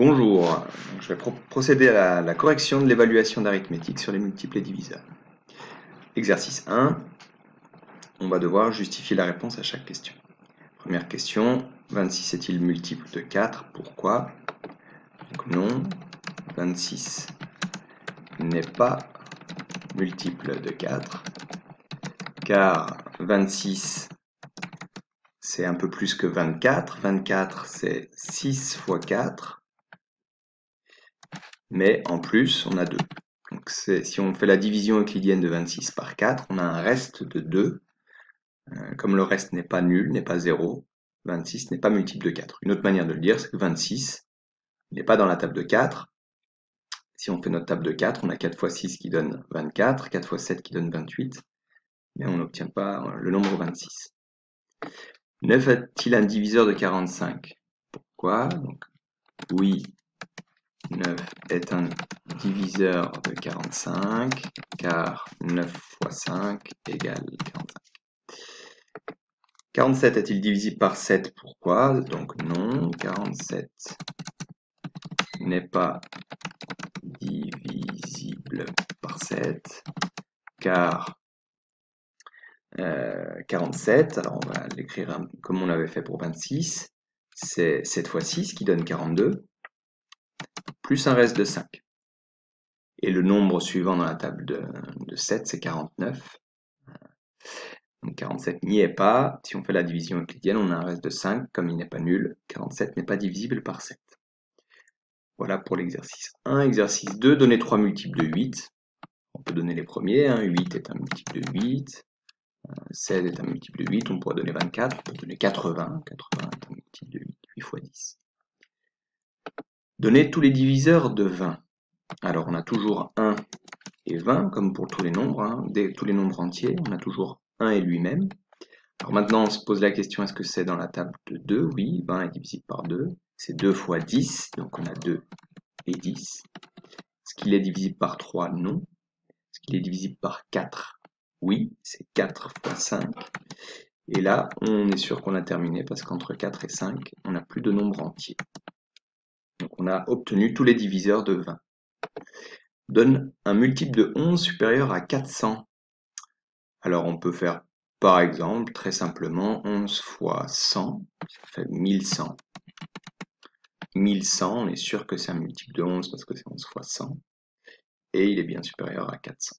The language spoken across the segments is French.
Bonjour, je vais procéder à la correction de l'évaluation d'arithmétique sur les multiples et diviseurs. Exercice 1, on va devoir justifier la réponse à chaque question. Première question, 26 est-il multiple de 4? Pourquoi? Donc non, 26 n'est pas multiple de 4, car 26 c'est un peu plus que 24, 24 c'est 6 fois 4, mais en plus on a 2. Donc si on fait la division euclidienne de 26 par 4, on a un reste de 2. Comme le reste n'est pas nul, n'est pas 0, 26 n'est pas multiple de 4. Une autre manière de le dire, c'est que 26 n'est pas dans la table de 4. Si on fait notre table de 4, on a 4 fois 6 qui donne 24, 4 fois 7 qui donne 28, mais on n'obtient pas le nombre 26. 9 est-il un diviseur de 45? Pourquoi? Donc, oui, 9 est un diviseur de 45, car 9 fois 5 égale 45. 47 est-il divisible par 7? Pourquoi? Donc non, 47 n'est pas divisible par 7, car 47, alors on va l'écrire comme on l'avait fait pour 26, c'est 7 fois 6 qui donne 42, plus un reste de 5. Et le nombre suivant dans la table de 7, c'est 49. Donc 47 n'y est pas. Si on fait la division euclidienne, on a un reste de 5. Comme il n'est pas nul, 47 n'est pas divisible par 7. Voilà pour l'exercice 1. Exercice 2, donner 3 multiples de 8. On peut donner les premiers. 8 est un multiple de 8. 16 est un multiple de 8. On pourrait donner 24. On peut donner 80. 80 est un multiple de 8. 8 fois 10. Donner tous les diviseurs de 20. Alors on a toujours 1 et 20, comme pour tous les nombres. Tous les nombres entiers, on a toujours 1 et lui-même. Alors maintenant, on se pose la question, est-ce que c'est dans la table de 2? Oui, 20 est divisible par 2. C'est 2 fois 10, donc on a 2 et 10. Est-ce qu'il est divisible par 3? Non. Est-ce qu'il est divisible par 4? Oui, c'est 4 fois 5. Et là, on est sûr qu'on a terminé, parce qu'entre 4 et 5, on n'a plus de nombre entier. Donc on a obtenu tous les diviseurs de 20. Donne un multiple de 11 supérieur à 400. Alors on peut faire, par exemple, très simplement, 11 fois 100, ça fait 1100. 1100, on est sûr que c'est un multiple de 11 parce que c'est 11 fois 100. Et il est bien supérieur à 400.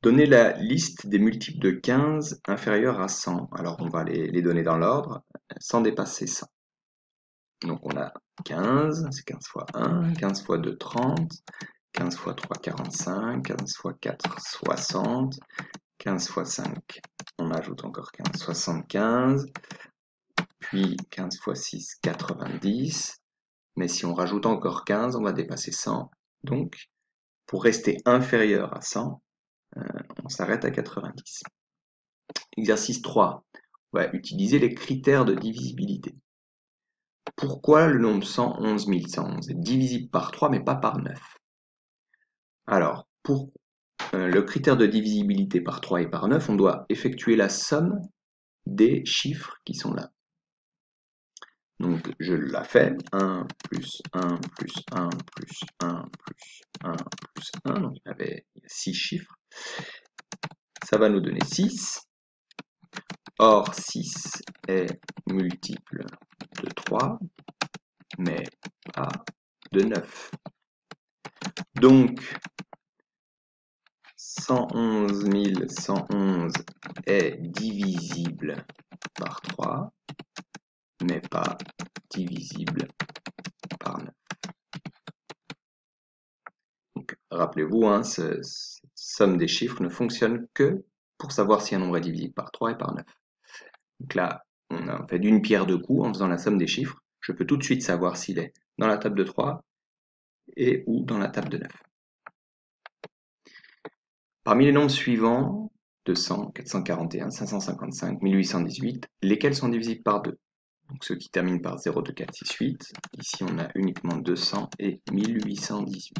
Donner la liste des multiples de 15 inférieurs à 100. Alors on va les donner dans l'ordre, sans dépasser 100. Donc on a 15, c'est 15 fois 1, 15 fois 2, 30, 15 fois 3, 45, 15 fois 4, 60, 15 fois 5, on ajoute encore 15, 75, puis 15 fois 6, 90, mais si on rajoute encore 15, on va dépasser 100. Donc, pour rester inférieur à 100, on s'arrête à 90. Exercice 3, on va utiliser les critères de divisibilité. Pourquoi le nombre 111 111 est divisible par 3 mais pas par 9? Alors, pour le critère de divisibilité par 3 et par 9, on doit effectuer la somme des chiffres qui sont là. Donc je la fais, 1 plus 1 plus 1 plus 1 plus 1 plus 1, donc il y avait 6 chiffres. Ça va nous donner 6. Or 6 est multiple de 3, mais pas de 9. Donc 111 111 est divisible par 3, mais pas divisible par 9. Donc, rappelez-vous, cette somme des chiffres ne fonctionne que pour savoir si un nombre est divisible par 3 et par 9. Donc là, on a fait d'une pierre deux coups en faisant la somme des chiffres. Je peux tout de suite savoir s'il est dans la table de 3 et ou dans la table de 9. Parmi les nombres suivants, 200, 441, 555, 1818, lesquels sont divisibles par 2? Donc ceux qui terminent par 0, 2, 4, 6, 8. Ici, on a uniquement 200 et 1818.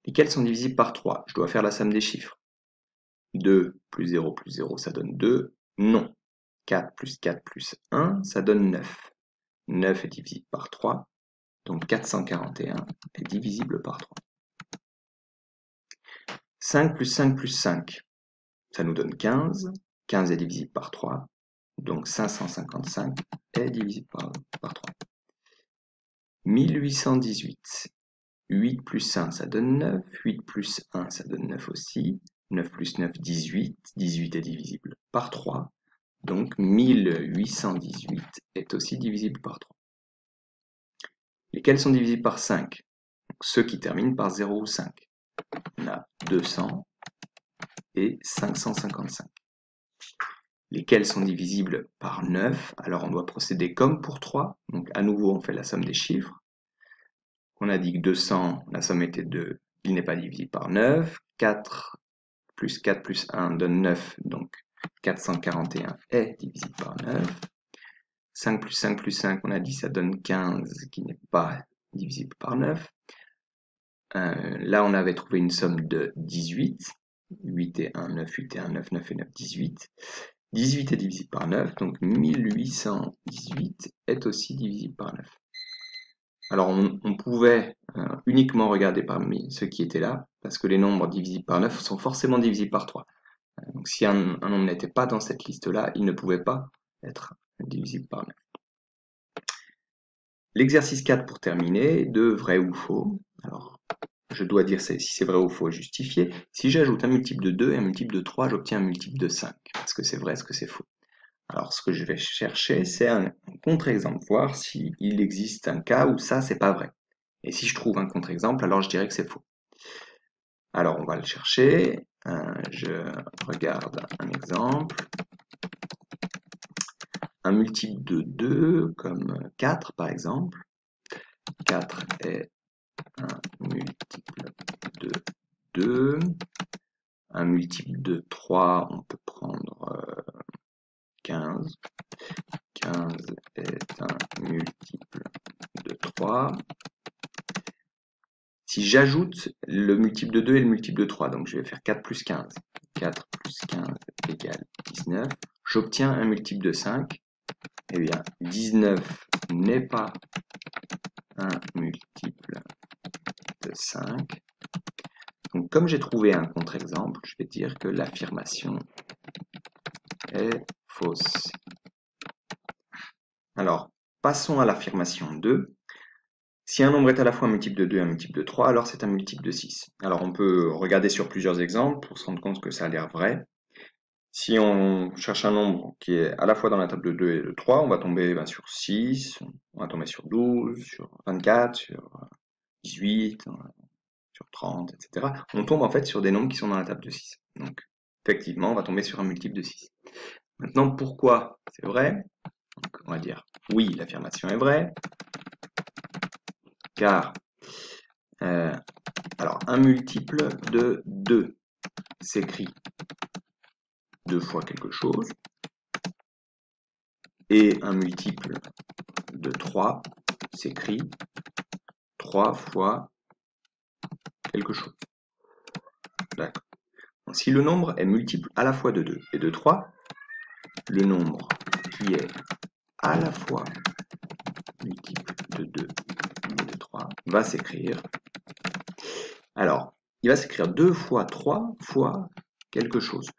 Lesquels sont divisibles par 3? Je dois faire la somme des chiffres. 2 plus 0 plus 0, ça donne 2. Non. 4 plus 4 plus 1, ça donne 9. 9 est divisible par 3, donc 441 est divisible par 3. 5 plus 5 plus 5, ça nous donne 15. 15 est divisible par 3, donc 555 est divisible par 3. 1818, 8 plus 1, ça donne 9. 8 plus 1, ça donne 9 aussi. 9 plus 9, 18. 18 est divisible par 3. Donc 1818 est aussi divisible par 3. Lesquels sont divisibles par 5? Donc, ceux qui terminent par 0 ou 5. On a 200 et 555. Lesquels sont divisibles par 9? Alors on doit procéder comme pour 3. Donc à nouveau on fait la somme des chiffres. On a dit que 200, la somme était 2, il n'est pas divisible par 9. 4 plus 4 plus 1 donne 9, donc 441 est divisible par 9. 5 plus 5 plus 5, on a dit ça donne 15, qui n'est pas divisible par 9. Là, on avait trouvé une somme de 18. 8 et 1, 9, 8 et 1, 9, 9 et 9, 18. 18 est divisible par 9, donc 1818 est aussi divisible par 9. Alors, on pouvait uniquement regarder parmi ceux qui étaient là, parce que les nombres divisibles par 9 sont forcément divisibles par 3. Donc, si un nombre n'était pas dans cette liste-là, il ne pouvait pas être divisible par 9. L'exercice 4 pour terminer, de vrai ou faux. Alors, je dois dire si c'est vrai ou faux justifié. Si j'ajoute un multiple de 2 et un multiple de 3, j'obtiens un multiple de 5. Est-ce que c'est vrai, est-ce que c'est faux? Alors, ce que je vais chercher, c'est un contre-exemple, voir s'il existe un cas où ça, c'est pas vrai. Et si je trouve un contre-exemple, alors je dirais que c'est faux. Alors, on va le chercher. Je regarde un exemple. Un multiple de 2, comme 4 par exemple. 4 est un multiple de 2. Un multiple de 3, on peut prendre 15. 15 est un multiple de 3. Si j'ajoute le multiple de 2 et le multiple de 3, donc je vais faire 4 plus 15. 4 plus 15 égale 19. J'obtiens un multiple de 5. Eh bien, 19 n'est pas un multiple de 5. Donc, comme j'ai trouvé un contre-exemple, je vais dire que l'affirmation est fausse. Alors, passons à l'affirmation 2. Si un nombre est à la fois un multiple de 2 et un multiple de 3, alors c'est un multiple de 6. Alors, on peut regarder sur plusieurs exemples pour se rendre compte que ça a l'air vrai. Si on cherche un nombre qui est à la fois dans la table de 2 et de 3, on va tomber sur 6, on va tomber sur 12, sur 24, sur 18, sur 30, etc. On tombe en fait sur des nombres qui sont dans la table de 6. Donc, effectivement, on va tomber sur un multiple de 6. Maintenant, pourquoi c'est vrai? Donc, on va dire oui, l'affirmation est vraie, car alors un multiple de 2 s'écrit 2 fois quelque chose, et un multiple de 3 s'écrit 3 fois quelque chose. D'accord. Donc, si le nombre est multiple à la fois de 2 et de 3, le nombre qui est à la fois multiple de 2 et de 3 va s'écrire. Alors, il va s'écrire 2 fois 3 fois quelque chose.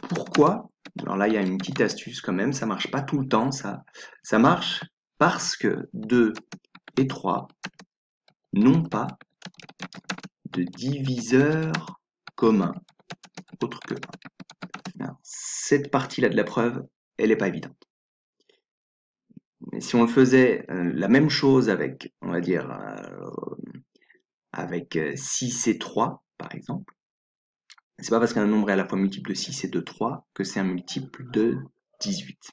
Pourquoi? Alors là, il y a une petite astuce quand même, ça marche pas tout le temps, ça marche parce que 2 et 3 n'ont pas de diviseur commun autre que 1. Alors, cette partie-là de la preuve, elle n'est pas évidente. Mais si on le faisait la même chose avec, on va dire, avec 6 et 3, par exemple, c'est pas parce qu'un nombre est à la fois multiple de 6 et de 3 que c'est un multiple de 18.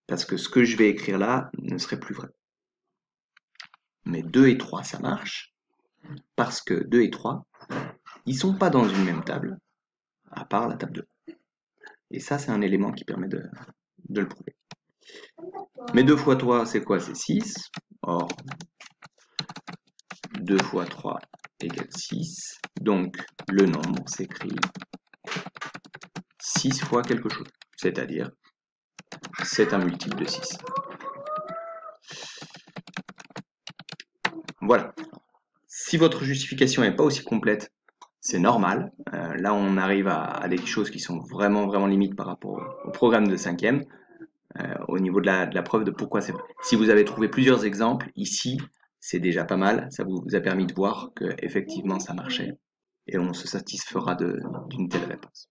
Parce que ce que je vais écrire là ne serait plus vrai. Mais 2 et 3, ça marche, parce que 2 et 3, ils sont pas dans une même table, à part la table 2. Et ça, c'est un élément qui permet de le prouver. Mais 2 fois 3, c'est quoi? C'est 6. Or, 2 fois 3 égale 6. Donc, le nombre s'écrit 6 fois quelque chose. C'est-à-dire, c'est un multiple de 6. Voilà. Si votre justification n'est pas aussi complète, c'est normal. Là, on arrive à des choses qui sont vraiment, vraiment limites par rapport au programme de cinquième, au niveau de la preuve de pourquoi c'est vrai. Si vous avez trouvé plusieurs exemples, ici, c'est déjà pas mal. Ça vous a permis de voir que effectivement ça marchait et on se satisfera d'une telle réponse.